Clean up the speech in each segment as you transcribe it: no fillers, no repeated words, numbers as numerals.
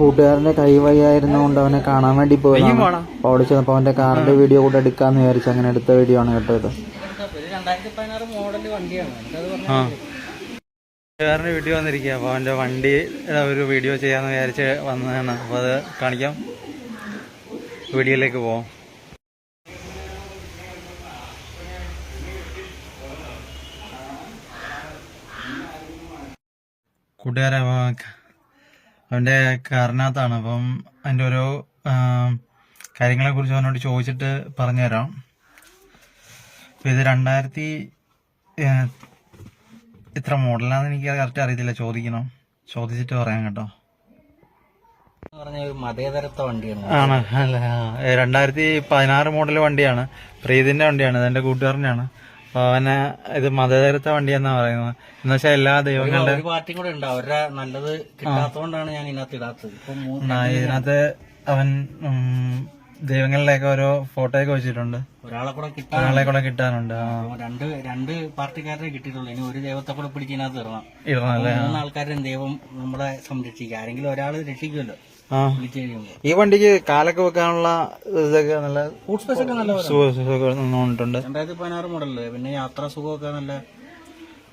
കൂട്ടുകാരന്റെ കൈ വയ്യായിരുന്നതുകൊണ്ട് അവനെ കാണാൻ വേണ്ടി പോയതാണ്. അപ്പോൾ അവിടെ ചെന്നപ്പോൾ അവന്റെ കാറിന്റെ വീഡിയോ കൂടെ എടുക്കാന്ന് വിചാരിച്ചു. അങ്ങനെ എടുത്ത വീഡിയോ ആണ് കേട്ടോ ഇത്. 2016 മോഡൽ വണ്ടിയാണ്. കൂട്ടുകാരൻ്റെ വീഡിയോ വന്നിരിക്കുക. അപ്പോൾ അവൻ്റെ വണ്ടി ഒരു വീഡിയോ ചെയ്യാമെന്ന് വിചാരിച്ച് വന്നതാണ്. അപ്പോൾ അത് കാണിക്കാം. വീഡിയോയിലേക്ക് പോവാം. കൂട്ടുകാരെ അവൻ്റെ കാറിനകത്താണ്. അപ്പം അതിൻ്റെ ഓരോ കാര്യങ്ങളെക്കുറിച്ച് അവനോട് ചോദിച്ചിട്ട് പറഞ്ഞുതരാം. അപ്പം ഇത് 2000 ഇത്ര മോഡലാണെന്ന് എനിക്ക് കറക്റ്റ് അറിയത്തില്ല. ചോദിച്ചിട്ട് പറയാം കേട്ടോ. മതേതരത്വ വണ്ടിയാണ്. ആണ് അല്ല, 2016 മോഡൽ വണ്ടിയാണ്. പ്രീതിന്റെ വണ്ടിയാണ്. ഇതെന്റെ കൂട്ടുകാരനാണ്. അപ്പൊ അവന് ഇത് മതേതരത്വ വണ്ടിയെന്നാ പറയുന്നത്. എന്ന് വെച്ചാൽ എല്ലാ ദൈവങ്ങളുടെ പാർട്ടിയും കൂടെ ഉണ്ട്. അവരുടെ നല്ലത് കിട്ടാത്തതുകൊണ്ടാണ് ഞാൻ ഇതിനകത്ത് ഇടാത്തത്. ഇതിനകത്ത് അവൻ ദൈവങ്ങളിലേക്ക് ഓരോ ഫോട്ടോ ഒക്കെ വെച്ചിട്ടുണ്ട്. ഒരാളെ കൂടെ കിട്ടാനുണ്ട്. രണ്ട് പാർട്ടിക്കാരെ കിട്ടിയിട്ടുള്ളൂ. ഇനി ഒരു ദൈവത്തെ കൂടെ പിടിച്ചതിനകത്ത് ഇടണം. 3 ആൾക്കാരും ദൈവം നമ്മളെ സംരക്ഷിക്കുക. ആരെങ്കിലും ഒരാൾ രക്ഷിക്കുമല്ലോ. ഈ വണ്ടിക്ക് കാലൊക്കെ വെക്കാനുള്ള ഇതൊക്കെ നല്ല ഫുഡ് സ്പേസ് ഒക്കെ നല്ല ഉണ്ട്. 2016 മോഡല്. പിന്നെ യാത്രാ സുഖമൊക്കെ നല്ല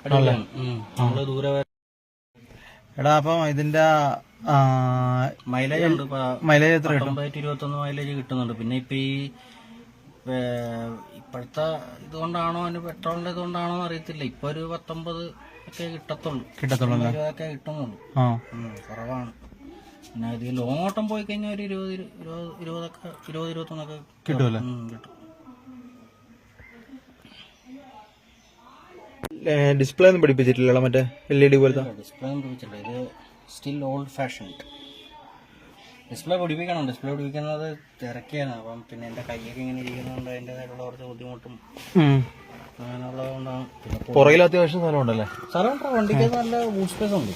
അടിപൊളിയാണ്. നമ്മള് ദൂരെ എടാ അപ്പം ഇതിന്റെ മൈലേജ് ഉണ്ട്. മൈലേജ് എത്ര കിട്ടും? 21 മൈലേജ് കിട്ടുന്നുണ്ട്. പിന്നെ ഇപ്പൊ ഈ ഇപ്പോഴത്തെ ഇതുകൊണ്ടാണോ അതിന് പെട്രോളിന്റെ ഇതുകൊണ്ടാണോ അറിയത്തില്ല. ഇപ്പൊ ഒരു 19 ഒക്കെ കിട്ടത്തുള്ളൂ. 20 ഒക്കെ കിട്ടുന്നുള്ളൂ. കുറവാണ്. പിന്നെ ഇത് ലോങ് ഓട്ടം പോയി കഴിഞ്ഞാൽ ഒരു 20-21 കിട്ടുമല്ലോ. കിട്ടും. ഡിസ്പ്ലേ ഒന്നും പിടിപ്പിച്ചിട്ടില്ല. മറ്റേ LED പോലത്തെ ഡിസ്പ്ലേ ഒന്നും പിടിപ്പിച്ചില്ല. ഇത് സ്റ്റിൽ ഓൾഡ് ഫാഷൻഡ്. ഡിസ്പ്ലേ പിടിപ്പിക്കണം. ഡിസ്പ്ലേ പിടിപ്പിക്കുന്നത് തിരക്കിയാണ്. അപ്പം പിന്നെ എന്റെ കൈയൊക്കെ ഇങ്ങനെ ഇരിക്കുന്നതുകൊണ്ട് അതിൻ്റെതായിട്ടുള്ള കുറച്ച് ബുദ്ധിമുട്ടും അങ്ങനെയുള്ളതുകൊണ്ടാണ്. പുറകിൽ അത്യാവശ്യം സ്ഥലം ഉണ്ടല്ലേ? സ്ഥലമുണ്ട്. വണ്ടിക്ക് നല്ല ബൂട്ട് സ്പേസ് ഉണ്ട്.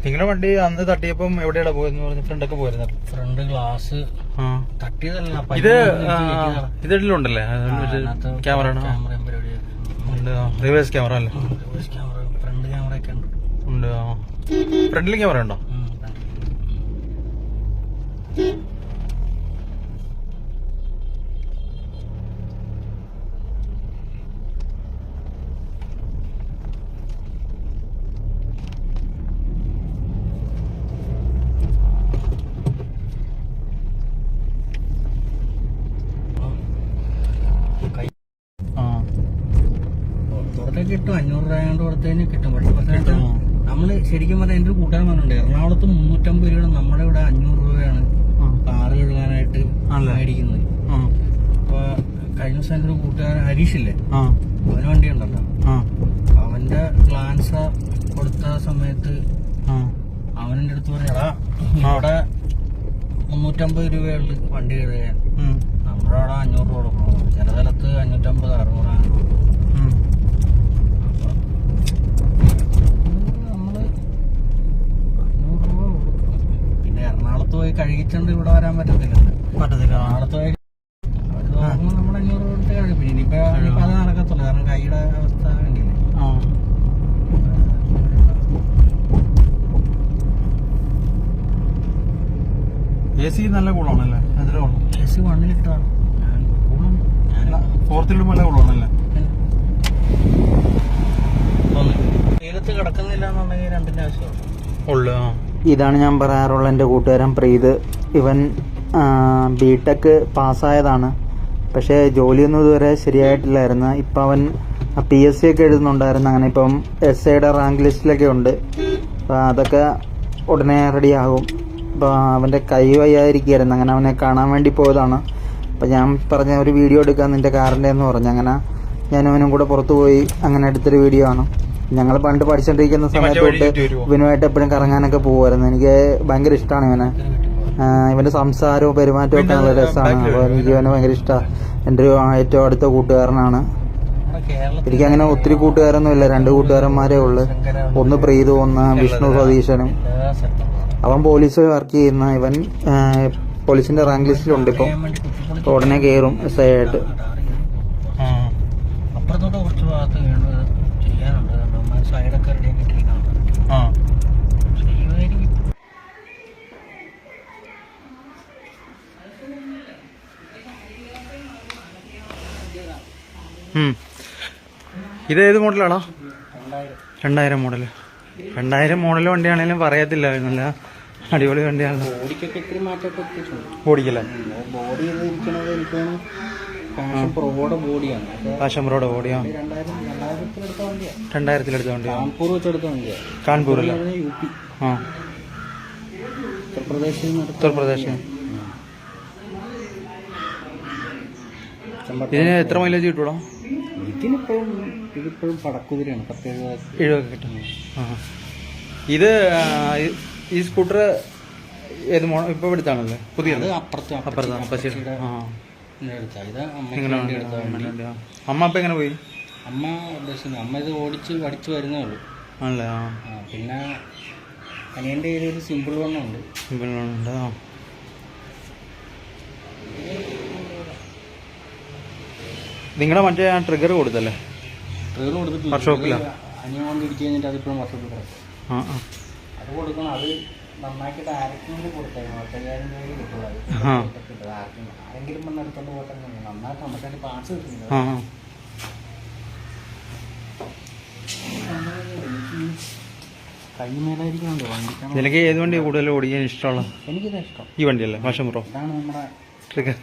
നിങ്ങളുടെ വണ്ടി അന്ന് തട്ടിയപ്പം എവിടെയാണ് പോയെന്ന് പറഞ്ഞ ഫ്രണ്ടൊക്കെ പോയിരുന്നു? ഫ്രണ്ട് ഗ്ലാസ് തട്ടിയതല്ല. ഇതിലുണ്ടല്ലേ ക്യാമറ? റിവേഴ്സ് ക്യാമറ അല്ലേ? ഫ്രണ്ട് ക്യാമറ ഒക്കെ ഉണ്ട്. ഫ്രണ്ടിൽ ക്യാമറ ഉണ്ടോ? കിട്ടും. 500 രൂപ കൊണ്ട് കൊടുത്തതിന് കിട്ടും. പക്ഷെ നമ്മള് ശരിക്കും പറഞ്ഞാൽ എന്റെ ഒരു കൂട്ടുകാരൻ പറഞ്ഞിട്ടുണ്ട്, എറണാകുളത്ത് 350 രൂപയാണ്. നമ്മുടെ ഇവിടെ 500 രൂപയാണ് കാറ് കഴുകാനായിട്ട് മേടിക്കുന്നത്. അപ്പൊ കഴിഞ്ഞ ദിവസം എന്റെ ഒരു കൂട്ടുകാരൻ ഹരീഷില്ലേ, അവന് വണ്ടി ഉണ്ടല്ലോ, അവന്റെ ഗ്ലാൻസ കൊടുത്ത സമയത്ത് അവനെന്റെ അടുത്ത് പറഞ്ഞടാ ഇവിടെ 350 രൂപയുള്ളു വണ്ടി കഴുകാൻ. നമ്മുടെ അവിടെ 500 രൂപ കൊടുക്കണം. ചില സ്ഥലത്ത് 550, 600. പോയി കഴുകിച്ചോണ്ട് ഇവിടെ വരാൻ പറ്റത്തില്ല. എറണാകുളത്ത് പോയി നമ്മൾ 500 രൂപ കൊടുത്ത് കഴുകും. ഇനിയിപ്പോ അത് നടക്കത്തുള്ളൂ. കാരണം കൈയുടെ അവസ്ഥ വേണ്ടിയില്ലേ. AC നല്ല കൂളാണല്ലേ? AC 1 ഇട്ടാണ്. ഞാൻ 4th നല്ല കൂളാണല്ലേ? വെയിലത്ത് കിടക്കുന്നില്ല എന്നുണ്ടെങ്കിൽ 2ന്റെ ആവശ്യമുള്ളൂ. ഇതാണ് ഞാൻ പറയാറുള്ള എൻ്റെ കൂട്ടുകാരൻ പ്രീത്. ഇവൻ ബിടെക് പാസ്സായതാണ്. പക്ഷേ ജോലിയൊന്നും ഇതുവരെ ശരിയായിട്ടില്ലായിരുന്നു. ഇപ്പം അവൻ PSC ഒക്കെ എഴുതുന്നുണ്ടായിരുന്നു. അങ്ങനെ ഇപ്പം SIയുടെ റാങ്ക് ലിസ്റ്റിലൊക്കെ ഉണ്ട്. അപ്പോൾ അതൊക്കെ ഉടനെ റെഡിയാകും. അപ്പോൾ അവൻ്റെ കൈ വയ്യാതിരിക്കുകയായിരുന്നു. അങ്ങനെ അവനെ കാണാൻ വേണ്ടി പോയതാണ്. അപ്പോൾ ഞാൻ പറഞ്ഞ ഒരു വീഡിയോ എടുക്കാൻ നിൻ്റെ കാറിൻ്റെ എന്ന് പറഞ്ഞു. അങ്ങനെ ഞാനും അവനും കൂടെ പുറത്ത് പോയി അങ്ങനെ എടുത്തൊരു വീഡിയോ ആണ്. ഞങ്ങൾ പണ്ട് പഠിച്ചോണ്ടിരിക്കുന്ന സമയത്ത് തൊട്ട് ഇവനുമായിട്ട് എപ്പോഴും കറങ്ങാനൊക്കെ പോകുമായിരുന്നു. എനിക്ക് ഭയങ്കര ഇഷ്ടമാണ് ഇവനെ. ഇവന്റെ സംസാരവും പെരുമാറ്റവും ഒക്കെ നല്ല രസമാണ്. അപ്പോൾ എനിക്ക് ഇവനെ ഭയങ്കര ഇഷ്ടമാണ്. എൻ്റെ ഒരു ഏറ്റവും അടുത്ത കൂട്ടുകാരനാണ്. എനിക്ക് അങ്ങനെ ഒത്തിരി കൂട്ടുകാരൊന്നും ഇല്ല, 2 കൂട്ടുകാരന്മാരേ ഉള്ളു. ഒന്ന് പ്രീതു, ഒന്ന് വിഷ്ണു സതീശനും. അവൻ പോലീസ് വർക്ക് ചെയ്യുന്ന, ഇവൻ പോലീസിന്റെ റാങ്ക് ലിസ്റ്റിലുണ്ട്. ഇപ്പം ഉടനെ കയറും SI ആയിട്ട്. അപ്പുറത്തോട്ട് കുറച്ച് ഭാഗത്ത് ചെയ്യാനുണ്ട്. സൈഡൊക്കെ റെഡിയാക്കി ചെയ്യുമായിരിക്കും. ഇത് ഏത് മോഡലാണോ? 2000 മോഡല്. 2000 മോഡൽ വണ്ടിയാണെങ്കിലും പറയത്തില്ല, നല്ല അടിപൊളി വണ്ടിയാണ്. ബോഡിക്കൊക്കെ ഇത്തിരി മാറ്റമൊക്കെ ഓടിക്കല്ലേ? ബോഡി ഇരിക്കണത് എനിക്കാണ് പാഷൻ പ്രോയുടെ ബോഡിയാണ്. പാഷൻ പ്രോയുടെ ബോഡിയാണ്. 2000-ലെടുത്ത വണ്ടിയാണ്. കാൺപൂർ വെച്ചെടുത്ത വണ്ടിയാണ്. കാൺപൂരല്ലേ? UP. ആ, ഉത്തർപ്രദേശ്. ഇതിന് എത്ര മൈലേജ് കിട്ടൂടാ? ഇതിപ്പോഴും പടക്കുതിരയാണ്. 70 കിട്ടും. ആ, ഇത് ഈ സ്കൂട്ടർ ഏത് ഇപ്പൊ എടുത്താണല്ലേ? പുതിയ അമ്മ അപ്പൊ എങ്ങനെ പോയി? അമ്മ ഇത് ഓടിച്ച് പഠിച്ചു വരുന്നേ ഉള്ളൂ. ആണല്ലേ? ആ, പിന്നെ അനിയൻ്റെ കയ്യിൽ ഒരു സിമ്പിൾ വണ്ണുണ്ട്. നിങ്ങളുടെ മറ്റേ ട്രിഗർ കൊടുത്തല്ലേ? ട്രിഗർ കൊടുത്തിട്ടില്ല. വർക്ക്ഷോപ്പിലാണ്. അനിയൻ കൊണ്ട് ഇടിച്ചു കഴിഞ്ഞിട്ട് അതിപ്പോഴും വർക്ക്ഷോപ്പിൽ കിടക്കും. അത് കൊടുക്കണം. അത് നന്നാക്കിയിട്ട് ആരെങ്കിലും കൊടുത്തായിരുന്നു. 50,000 രൂപ കിട്ടുള്ളൂ. ആരെങ്കിലും വന്ന് എടുത്തോണ്ട് പോട്ടെ. നന്നായിട്ട് നമുക്കതിന് പാർട്സ് കിട്ടുന്നില്ല. കൈ മേലായിരിക്കുന്നുണ്ട് വണ്ടി. നിനക്ക് ഏത് വണ്ടിയാണ് കൂടുതൽ ഓടിക്കാൻ ഇഷ്ടമുള്ള? എനിക്കിതാ ഇഷ്ടം. ഈ വണ്ടിയല്ലേ? Passion pro. ഇതാണ് നമ്മുടെ ട്രിഗർ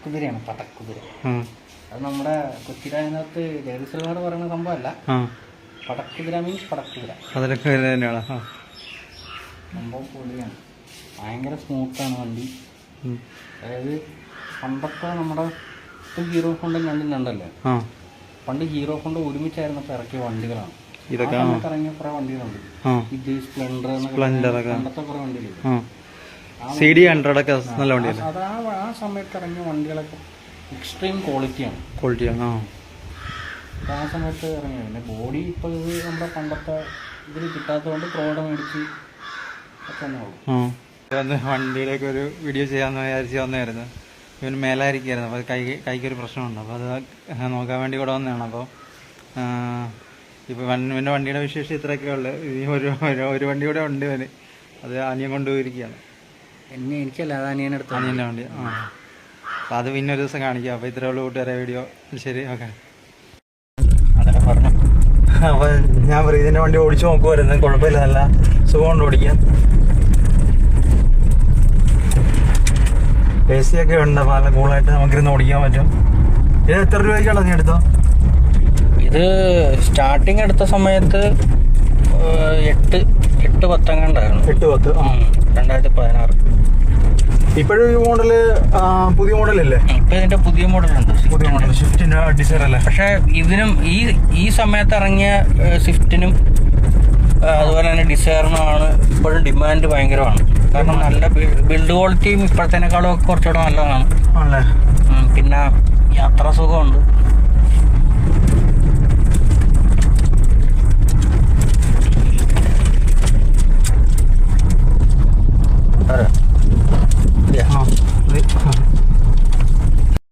കുതിരയാണ്. പടക്കുതിര. അത് നമ്മുടെ കൊച്ചിയിനകത്ത് ജഗദീശ്വരനാട് പറയുന്ന സംഭവമല്ല. പടക്കുതിര മീൻസ് പടക്കുതിര. അതിലൊക്കെ തന്നെയാണ് സംഭവം. പൊളിയാണ്. ഭയങ്കര സ്മൂത്താണ് വണ്ടി. അതായത് പണ്ടത്തെ നമ്മുടെ ഹീറോ ഹോണ്ടും രണ്ടുണ്ടല്ലേ? പണ്ട് ഹീറോ ഹോണ്ട് ഒരുമിച്ചായിരുന്നപ്പോൾ ഇറക്കിയ വണ്ടികളാണ് ഇതൊക്കെ. ഇറങ്ങിയ കുറെ വണ്ടികളുണ്ട്. ഇത് സ്പ്ലെൻഡർ പണ്ടത്തെ കുറെ വണ്ടികൾ. CD 100 ഒക്കെ നല്ല വണ്ടിയല്ലേ? അത് ആ സമയത്ത് ഇറങ്ങിയ വണ്ടികളൊക്കെ എക്സ്ട്രീം ക്വാളിറ്റിയാണ്. ആ സമയത്ത് ഇറങ്ങിയത്. പിന്നെ ബോഡി ഇപ്പോൾ ഇത് നമ്മുടെ പണ്ടത്തെ ഇതിൽ കിട്ടാത്തതുകൊണ്ട് പ്രോയുടെ മേടിച്ച് ഒക്കെ തന്നെ ഉള്ളു. വണ്ടിയിലേക്ക് ഒരു വീഡിയോ ചെയ്യാമെന്ന് വിചാരിച്ച് വന്നായിരുന്നു. ഇവന് മേലായിരിക്കുമായിരുന്നു. അപ്പോൾ കൈക്കൊരു പ്രശ്നമുണ്ട്. അപ്പോൾ അത് നോക്കാൻ വേണ്ടി കൂടെ വന്നതാണ്. അപ്പോൾ ഇപ്പോൾ ഇവൻ്റെ വണ്ടിയുടെ വിശേഷം ഇത്രയൊക്കെ ഉള്ളു. ഇനി ഒരു വണ്ടി കൂടെ ഉണ്ട് ഇവന്. അത് അനിയൻ കൊണ്ടുപോയിരിക്കുകയാണ്. എനിക്കല്ല, അത് അനിയനെടുത്ത്. അനിയൻ്റെ വണ്ടി. അപ്പോൾ അത് പിന്നെ ഒരു ദിവസം കാണിക്കാം. അപ്പോൾ ഇത്രയുള്ള കൂട്ടുകാരെ വീഡിയോ. ശരി, ഓക്കെ. അതൊക്കെ പറഞ്ഞു. അപ്പോൾ ഞാൻ പറയും ഇതിൻ്റെ വണ്ടി ഓടിച്ച് നോക്കുമായിരുന്നു. കുഴപ്പമില്ല, നല്ല സുഖമുണ്ട് ഓടിക്കാൻ. AC ഒക്കെ ഉണ്ട്. അപ്പോൾ നല്ല കൂളായിട്ട് നമുക്കിരുന്ന് ഓടിക്കാൻ പറ്റും. ഇത് എത്ര രൂപയ്ക്കാണോ നീ എടുത്തോ? ഇത് സ്റ്റാർട്ടിങ് എടുത്ത സമയത്ത് 8-10 എങ്ങാണ്ടായിരുന്നു. 8-10. 2016. ഇപ്പോഴും ഈ മോഡല് പുതിയ മോഡലല്ലേ? ഇപ്പൊ ഇതിന്റെ പുതിയ മോഡലുണ്ട്. പുതിയ മോഡൽ സ്വിഫ്റ്റിന്റെ ഡിസൈർ അല്ലേ? പക്ഷെ ഇതിനും ഈ സമയത്ത് ഇറങ്ങിയ സ്വിഫ്റ്റിനും അതുപോലെ തന്നെ ഡിസൈറിനുമാണ് ഇപ്പോഴും ഡിമാൻഡ് ഭയങ്കരമാണ്. കാരണം നല്ല ബിൽഡ് ക്വാളിറ്റിയും ഇപ്പോഴത്തേനേക്കാളും ഒക്കെ കുറച്ചുകൂടെ നല്ലതാണ്. പിന്നെ യാത്രാ സുഖമുണ്ട്.